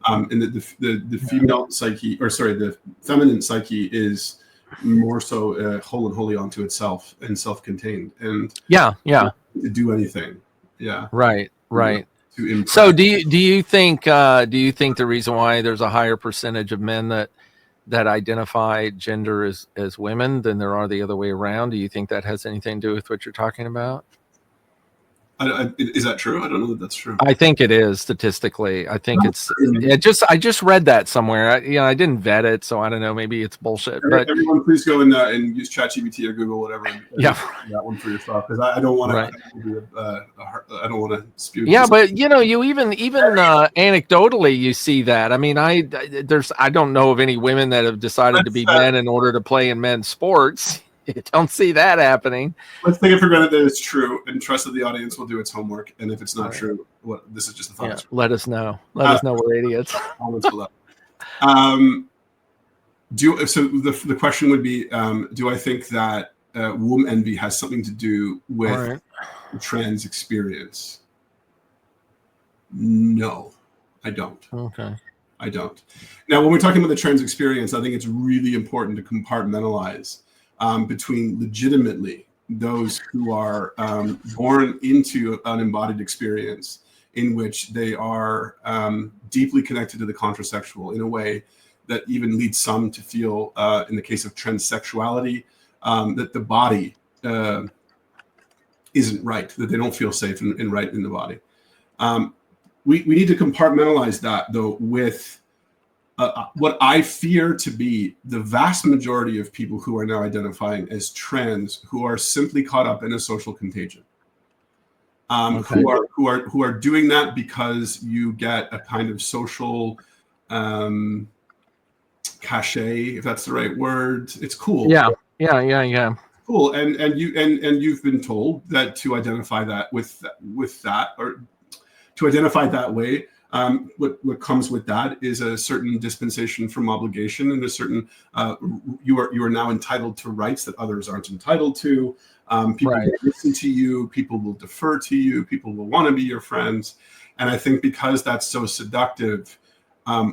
And the female psyche, or sorry, the feminine psyche is more so whole and wholly onto itself and self-contained, and to do anything. Yeah. Right. To so do you think the reason why there's a higher percentage of men that identify gender as women than there are the other way around, do you think that has anything to do with what you're talking about? Is that true? I don't know that that's true. I think it is statistically. I think I just read that somewhere. I didn't vet it, so I don't know. Maybe it's bullshit. But everyone, please go and use ChatGPT or Google, whatever. That one for yourself, because I don't want to. Right. I don't want to spew. Yeah, but you even anecdotally you see that. I mean, I don't know of any women that have decided to be men in order to play in men's sports. You don't see that happening. Let's take it for granted that it's true and trust that the audience will do its homework. And if it's not true, this is just a thought. Yeah, let us know. Let us know we're idiots. So the question would be, do I think that womb envy has something to do with the trans experience? No, I don't. Okay. I don't. Now, when we're talking about the trans experience, I think it's really important to compartmentalize between legitimately those who are born into an embodied experience in which they are deeply connected to the contrasexual in a way that even leads some to feel, in the case of transsexuality, that the body isn't right, that they don't feel safe and right in the body. We need to compartmentalize that, though, with what I fear to be the vast majority of people who are now identifying as trans, who are simply caught up in a social contagion, who are doing that because you get a kind of social cachet, if that's the right word. It's cool. Yeah. Cool, and you've been told that to identify that with that, or to identify that way. What comes with that is a certain dispensation from obligation and a certain you are now entitled to rights that others aren't entitled to. People will listen to you. People will defer to you. People will want to be your friends. And I think because that's so seductive,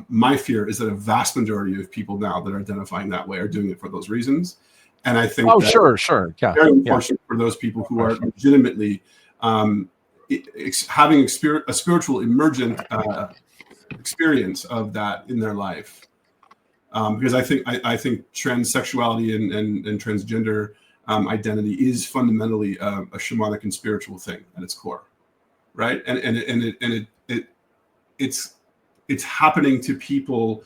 my fear is that a vast majority of people now that are identifying that way are doing it for those reasons. And I think sure, yeah, very unfortunate for those people who are legitimately having a spiritual emergent experience of that in their life, because I think transsexuality and transgender identity is fundamentally a shamanic and spiritual thing at its core, right? And it's happening to people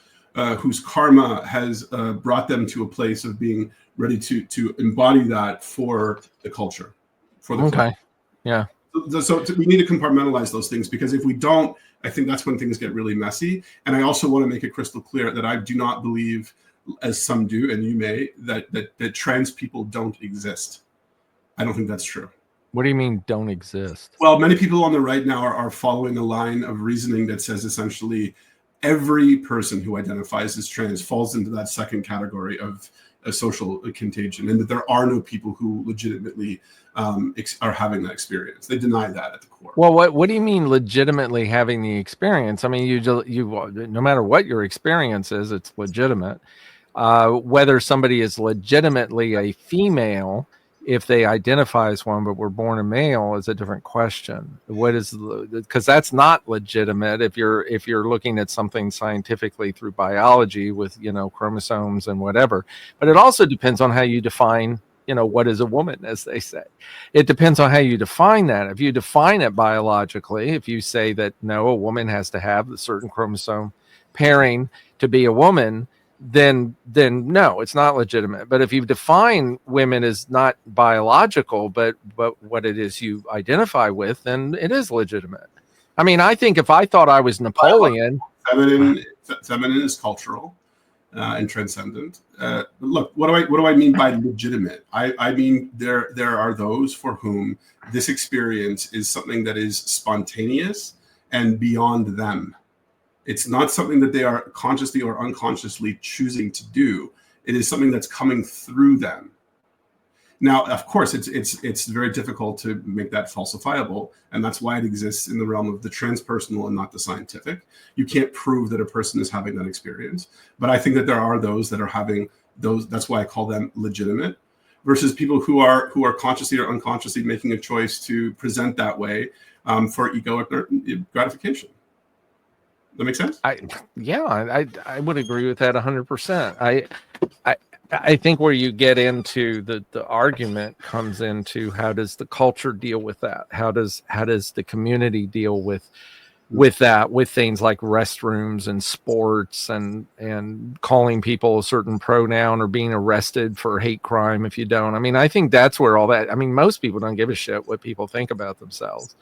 whose karma has brought them to a place of being ready to embody that for the culture, for the culture. Yeah. So we need to compartmentalize those things, because if we don't, I think that's when things get really messy. And I also want to make it crystal clear that I do not believe, as some do, and you may, that trans people don't exist. I don't think that's true. What do you mean don't exist? Well, many people on the right now are following a line of reasoning that says essentially every person who identifies as trans falls into that second category of a social contagion, and that there are no people who legitimately are having that experience. They deny that at the core. Well, what do you mean legitimately having the experience? I mean, you no matter what your experience is, it's legitimate. Whether somebody is legitimately a female, if they identify as one but were born a male, is a different question. Because that's not legitimate if you're looking at something scientifically through biology with chromosomes and whatever. But it also depends on how you define what is a woman, as they say. It depends on how you define that. If you define it biologically, if you say that no, a woman has to have a certain chromosome pairing to be a woman, then no, it's not legitimate. But if you define women as not biological, but what it is you identify with, then it is legitimate. I mean, I think if I thought I was Napoleon, feminine is cultural, and transcendent. Look, what do I mean by legitimate? I mean there are those for whom this experience is something that is spontaneous and beyond them. It's not something that they are consciously or unconsciously choosing to do. It is something that's coming through them. Now, of course, it's very difficult to make that falsifiable, and that's why it exists in the realm of the transpersonal and not the scientific. You can't prove that a person is having that experience, but I think that there are those that are having those. That's why I call them legitimate, versus people who are consciously or unconsciously making a choice to present that way for egoic gratification. That make sense? I would agree with that 100%. I think where you get into the argument comes into how does the culture deal with that? How does the community deal with that, with things like restrooms and sports and calling people a certain pronoun or being arrested for hate crime if you don't. I mean, I think that's where all that, I mean, most people don't give a shit what people think about themselves.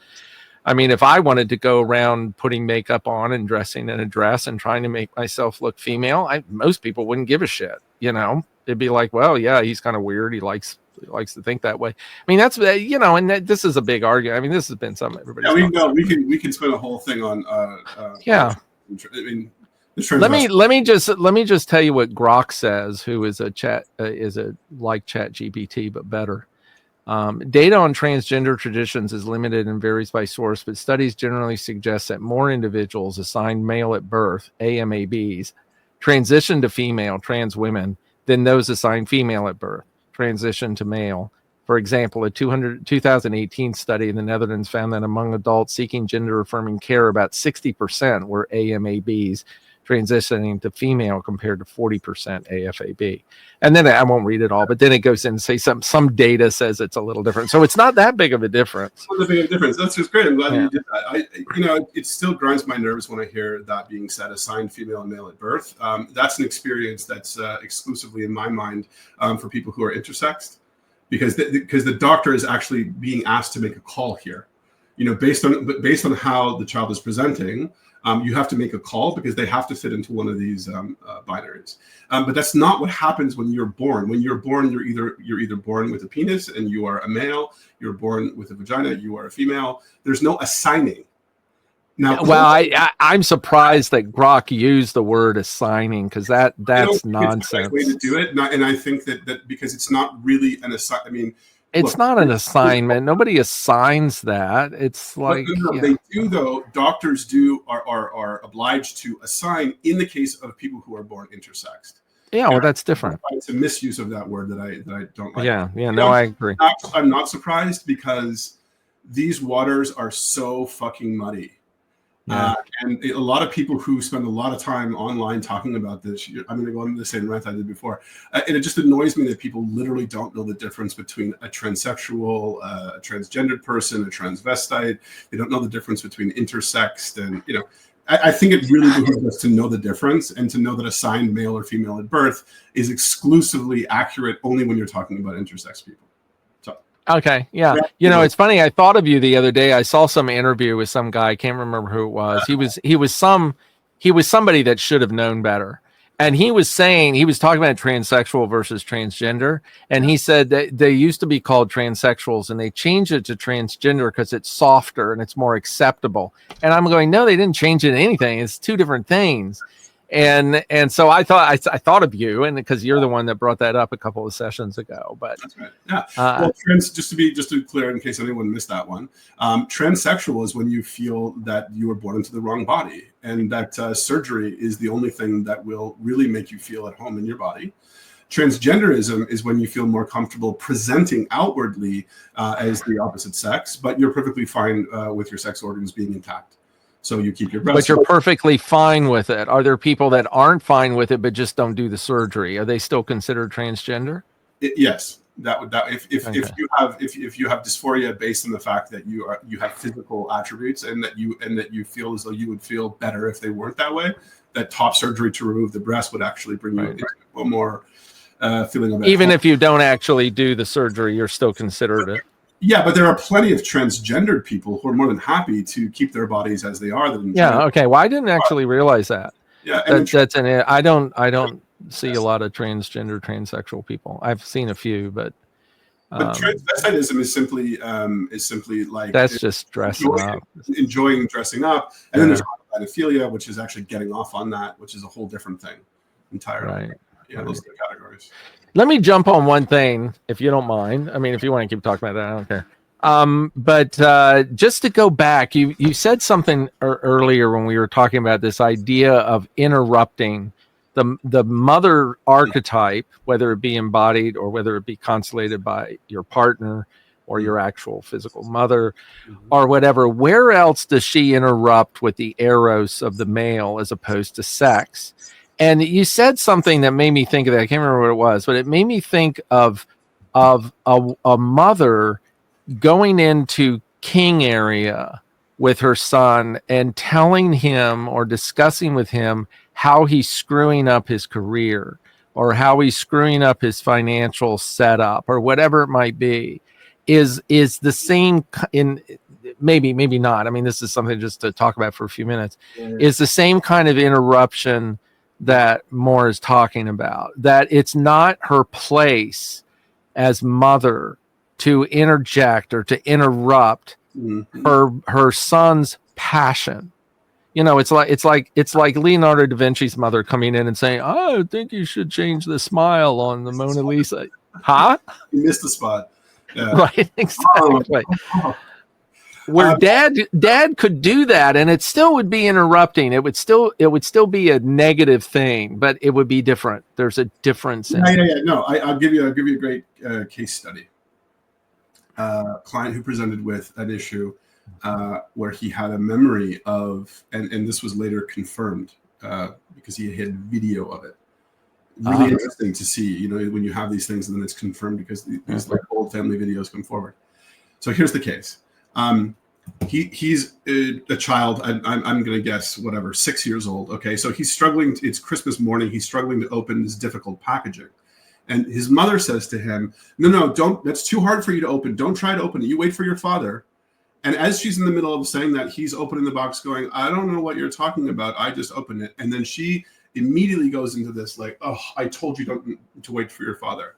I mean, if I wanted to go around putting makeup on and dressing in a dress and trying to make myself look female, most people wouldn't give a shit, you know? It'd be like, well, yeah, he's kind of weird. He likes to think that way. I mean, that's, you know, and this is a big argument. I mean, this has been something everybody. Yeah, we can spend a whole thing on. Yeah. I mean, let me just tell you what Grok says, who is like Chat GPT but better. Data on transgender traditions is limited and varies by source, but studies generally suggest that more individuals assigned male at birth, AMABs, transition to female, trans women, than those assigned female at birth, transition to male. For example, a 2018 study in the Netherlands found that among adults seeking gender-affirming care, about 60% were AMABs, transitioning to female compared to 40% AFAB. And then I won't read it all, but then it goes in and say some data says it's a little different. So it's not that big of a difference. It's not that big of a difference. That's just great. I'm glad you did that. It still grinds my nerves when I hear that being said, assigned female and male at birth. That's an experience that's exclusively in my mind for people who are intersexed, because the doctor is actually being asked to make a call here. You know, based on how the child is presenting, you have to make a call because they have to fit into one of these binaries. But that's not what happens when you're born. When you're born, you're either born with a penis and you are a male. You're born with a vagina. You are a female. There's no assigning. Now, well, I'm surprised that Grok used the word assigning, because that's nonsense. It's the right way to do it, and I think that because it's not really an assign. I mean. It's not an assignment. Nobody assigns that. It's like they do, though. Doctors are obliged to assign in the case of people who are born intersexed. Yeah, well, that's different. It's a misuse of that word that I don't like. Yeah, no, I agree. I'm not surprised, because these waters are so fucking muddy. Yeah. And a lot of people who spend a lot of time online talking about this, I'm going to go into the same rant I did before. And it just annoys me that people literally don't know the difference between a transsexual, a transgendered person, a transvestite. They don't know the difference between intersexed. And, you know, I think it really behooves us to know the difference and to know that assigned male or female at birth is exclusively accurate only when you're talking about intersex people. Okay. Yeah. You know, it's funny. I thought of you the other day. I saw some interview with some guy. I can't remember who it was. He was somebody that should have known better. And he was talking about transsexual versus transgender. And he said that they used to be called transsexuals and they changed it to transgender because it's softer and it's more acceptable. And I'm going, no, they didn't change it to anything. It's two different things. And so I thought of you, and because you're the one that brought that up a couple of sessions ago. But that's right. Yeah. Well, just to be clear, in case anyone missed that one, transsexual is when you feel that you were born into the wrong body, and that surgery is the only thing that will really make you feel at home in your body. Transgenderism is when you feel more comfortable presenting outwardly as the opposite sex, but you're perfectly fine with your sex organs being intact. So you keep your breast. But you're perfectly fine with it. Are there people that aren't fine with it but just don't do the surgery? Are they still considered transgender? Yes. If you have dysphoria based on the fact that you have physical attributes and that you feel as though you would feel better if they weren't that way, that top surgery to remove the breast would actually bring you into a more feeling of it. Even if you don't actually do the surgery, you're still considered it. Yeah, but there are plenty of transgendered people who are more than happy to keep their bodies as they are. Yeah. Okay. Well, I didn't actually realize that. Yeah. I don't. see a lot of transgender, transsexual people. I've seen a few, but transvestitism is simply like that's just dressing up, enjoying dressing up, and then there's pedophilia, which is actually getting off on that, which is a whole different thing entirely. Right. Yeah, those are the categories. Let me jump on one thing, if you don't mind. I mean, if you want to keep talking about that, I don't care. But just to go back, you said something earlier when we were talking about this idea of interrupting the mother archetype, whether it be embodied or whether it be constellated by your partner or your actual physical mother or whatever. Where else does she interrupt with the eros of the male as opposed to sex? And you said something that made me think of that. I can't remember what it was, but it made me think of a mother going into king area with her son and telling him or discussing with him how he's screwing up his career or how he's screwing up his financial setup or whatever it might be is the same in maybe not. I mean, this is something just to talk about for a few minutes. Is the same kind of interruption that Moore is talking about, that it's not her place as mother to interject or to interrupt her son's passion. You know, it's like Leonardo da Vinci's mother coming in and saying, "Oh, I think you should change the smile on the Mona Lisa." Huh? You missed the spot. Yeah. Right, exactly. Where dad could do that and it still would be interrupting. It would still be a negative thing, but it would be different. There's a difference in it. No, I'll give you a great case study. Client who presented with an issue where he had a memory of, and this was later confirmed because he had video of it. Really interesting to see, you know, when you have these things and then it's confirmed because these like old family videos come forward. So here's the case. He's a child. I'm going to guess whatever, 6 years old. Okay, so he's struggling. It's Christmas morning. He's struggling to open this difficult packaging. And his mother says to him, no, don't, that's too hard for you to open. Don't try to open it. You wait for your father. And as she's in the middle of saying that, he's opening the box going, I don't know what you're talking about. I just opened it. And then she immediately goes into this like, oh, I told you to wait for your father.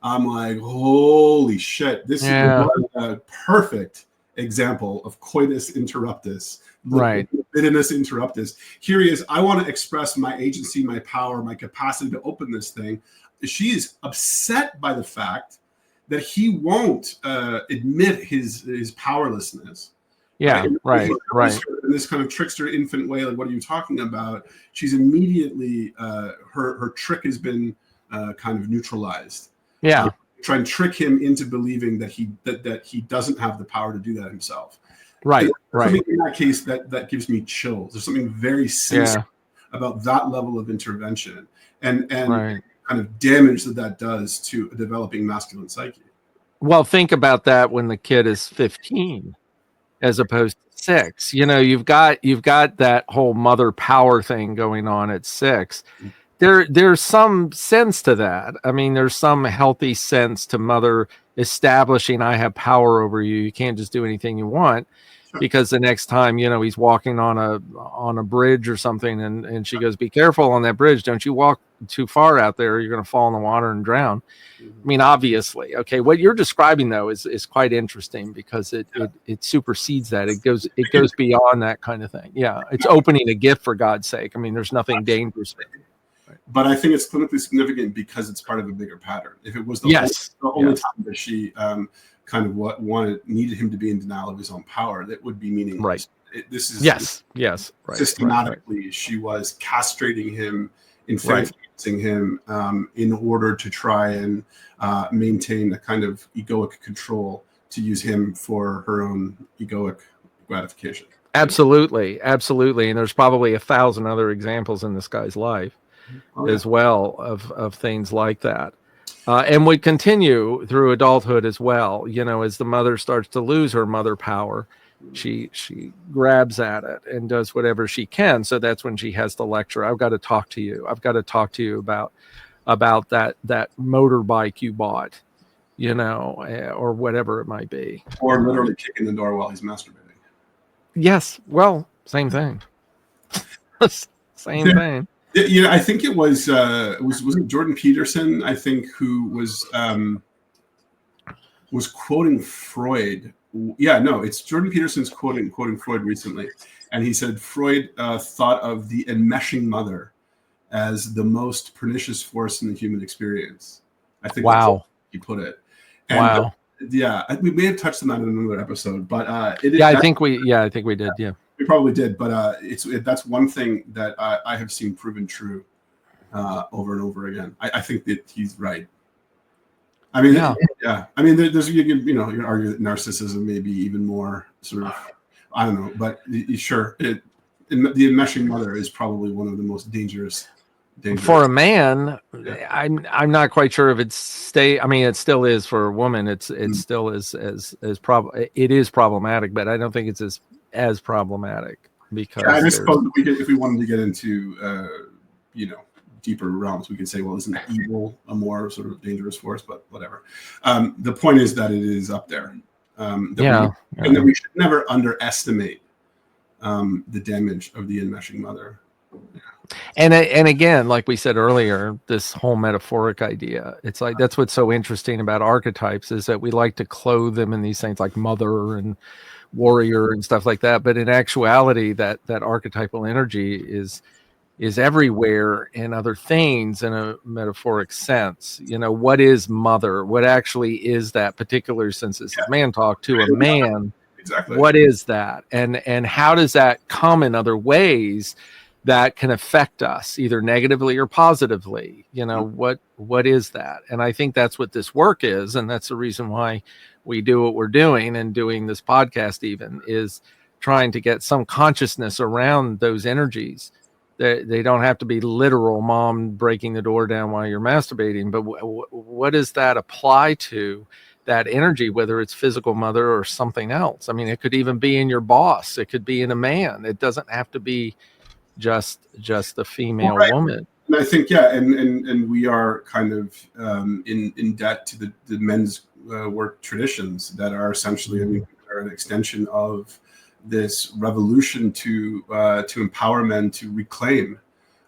I'm like, holy shit. This is a perfect example of coitus interruptus. Right. Libidinous interruptus. Here he is. I want to express my agency, my power, my capacity to open this thing. She is upset by the fact that he won't admit his powerlessness. Yeah, right. In this kind of trickster infant way, like, what are you talking about? She's immediately, her trick has been kind of neutralized. Yeah. Try and trick him into believing that he doesn't have the power to do that himself. Right. In that case, that gives me chills. There's something very sinister about that level of intervention and kind of damage that does to a developing masculine psyche. Well, think about that when the kid is 15 as opposed to 6. You know, you've got that whole mother power thing going on at 6. There's some sense to that. I mean, there's some healthy sense to mother establishing, I have power over you. You can't just do anything you want. Because the next time, you know, he's walking on a bridge or something and she goes, be careful on that bridge. Don't you walk too far out there. You're going to fall in the water and drown. I mean, obviously. Okay. What you're describing, though, is quite interesting because it supersedes that. It goes beyond that kind of thing. Yeah. It's opening a gift, for God's sake. I mean, there's nothing dangerous. But I think it's clinically significant because it's part of a bigger pattern. If it was the only time that she kind of needed him to be in denial of his own power, that would be meaningless. Right. This is right. Systematically, she was castrating him, infantilizing him in order to try and maintain a kind of egoic control to use him for her own egoic gratification. Absolutely. And there's probably 1,000 other examples in this guy's life as well of things like that. And would continue through adulthood as well. You know, as the mother starts to lose her mother power, she grabs at it and does whatever she can. So that's when she has to lecture. I've got to talk to you. I've got to talk to you about that motorbike you bought, you know, or whatever it might be. Or literally kicking the door while he's masturbating. Yes. Well, same thing. Same thing. Yeah, I think it was it Jordan Peterson, I think, who was quoting Freud. Yeah, no, it's Jordan Peterson's quoting Freud recently, and he said Freud thought of the enmeshing mother as the most pernicious force in the human experience. I think that's how he put it. And, wow. Yeah, we may have touched on that in another episode, but I think we did. Yeah, we probably did. But that's one thing that I have seen proven true over and over again. I think that he's right. I mean, yeah. I mean, there's you can argue that narcissism may be even more sort of, I don't know, but sure, the enmeshing mother is probably one of the most dangerous. For a man, I'm not quite sure if it's I mean, it still is for a woman. It still is it is problematic, but I don't think it's as problematic because I suppose if we wanted to get into deeper realms, we could say, well, isn't evil a more sort of dangerous force? But whatever. The point is that it is up there. And that we should never underestimate the damage of the enmeshing mother. Yeah. And again, like we said earlier, this whole metaphoric idea, it's like that's what's so interesting about archetypes is that we like to clothe them in these things like mother and warrior and stuff like that. But in actuality, that archetypal energy is everywhere in other things in a metaphoric sense. What is mother? What actually is that particular, since it's ManTalk, to a man? Exactly. What is that? And how does that come in other ways that can affect us either negatively or positively? What is that? And I think that's what this work is. And that's the reason why we do what we're doing, and doing this podcast even is trying to get some consciousness around those energies. They don't have to be literal mom breaking the door down while you're masturbating, but what does that apply to, that energy, whether it's physical mother or something else? I mean, it could even be in your boss. It could be in a man. It doesn't have to be just a female woman. And I think, and we are kind of in debt to the men's work traditions that are essentially, I mean, are an extension of this revolution to empower men to reclaim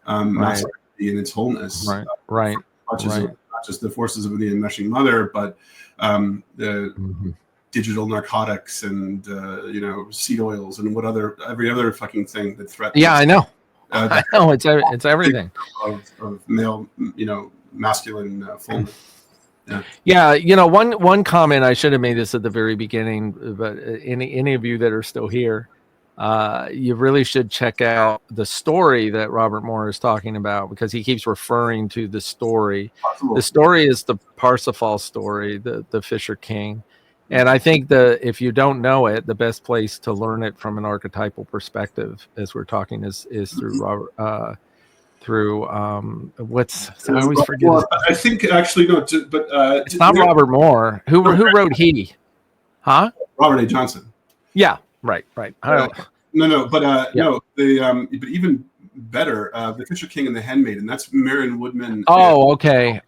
masculinity in its wholeness. Right. Not just the forces of the enmeshing mother, but the digital narcotics and seed oils and every other fucking thing that threatens. Yeah, I know. I know it's everything of male, masculine fullness. One comment, I should have made this at the very beginning, but any of you that are still here, you really should check out the story that Robert Moore is talking about, because he keeps referring to the story. Absolutely. The story is the Parsifal story, the Fisher King. And I think if you don't know it, the best place to learn it from an archetypal perspective, as we're talking, is through Robert. I always forget. I think actually no, but it's not Robert Moore. Who wrote He? Huh? Robert A. Johnson. Yeah, right. No, but but even better, the Fisher King and the Handmaiden. That's Marion Woodman. Oh, okay.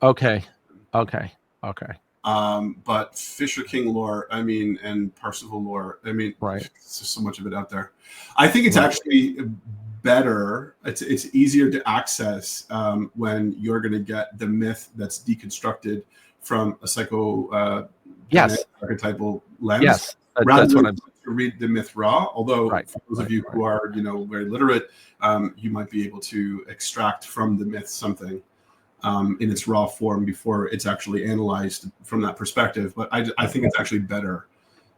But Fisher King lore, I mean, and Parsifal lore, I mean, right. There's just so much of it out there. I think it's actually better. It's easier to access when you're going to get the myth that's deconstructed from a archetypal lens. Yes, rather that's than what I'm. to read the myth raw. Although for those of you who are very literate, you might be able to extract from the myth something in its raw form before it's actually analyzed from that perspective. But I think it's actually better.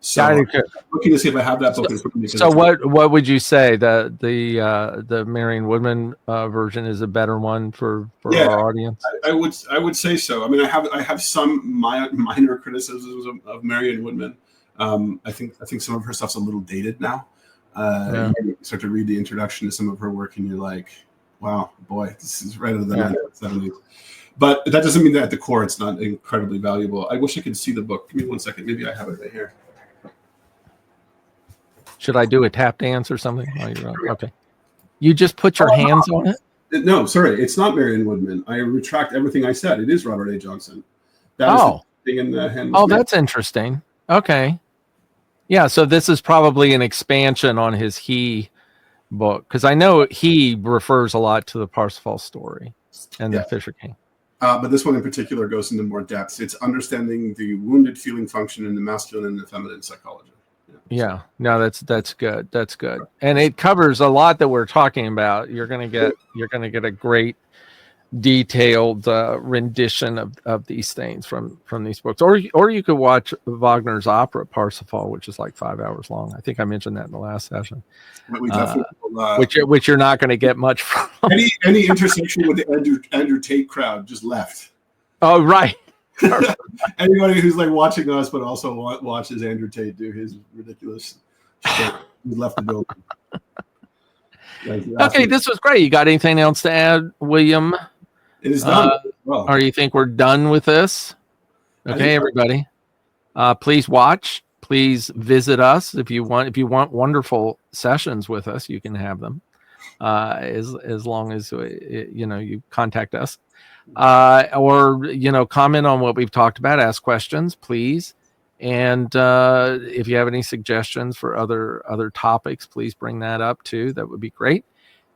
So I'm looking to see if I have that book in front of me. So what would you say the Marion Woodman version is a better one for our audience? I would say so. I mean, I have some minor criticisms of Marion Woodman. I think some of her stuff's a little dated now. You start to read the introduction to some of her work, and you're like, wow, boy, this is right out of the 1970s. But that doesn't mean that at the core it's not incredibly valuable. I wish I could see the book. Give me 1 second. Maybe I have it right here. Should I do a tap dance or something? Okay. You just put your hands on it? No, sorry. It's not Marion Woodman. I retract everything I said. It is Robert A. Johnson. That is the thing in the hand. Oh, that's interesting. Okay. Yeah, so this is probably an expansion on his He book? Because I know he refers a lot to the Parsifal story and the Fisher King. But this one in particular goes into more depth. It's understanding the wounded feeling function in the masculine and the feminine psychology. Yeah, no, that's good. That's good, and it covers a lot that we're talking about. You're gonna get a great detailed rendition of these things from these books, or you could watch Wagner's opera Parsifal, which is like 5 hours long. I think I mentioned that in the last session. We definitely will, which you're not going to get much from. Any intersection with the Andrew Tate crowd just left. Oh, right. Anybody who's like watching us but also watches Andrew Tate do his ridiculous shit, we left the building. Okay, this was great. You got anything else to add, William? It is done. Well, or you think we're done with this? Okay, everybody. Please watch. Please visit us if you want. If you want wonderful sessions with us, you can have them. As long as you contact us, or comment on what we've talked about. Ask questions, please. And if you have any suggestions for other topics, please bring that up too. That would be great.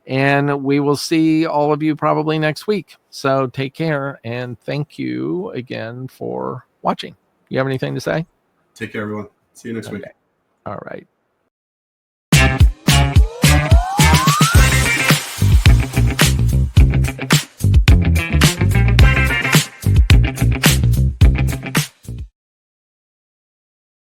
And we will see all of you probably next week. So take care, and thank you again for watching. You have anything to say? Take care, everyone. See you next week. All right.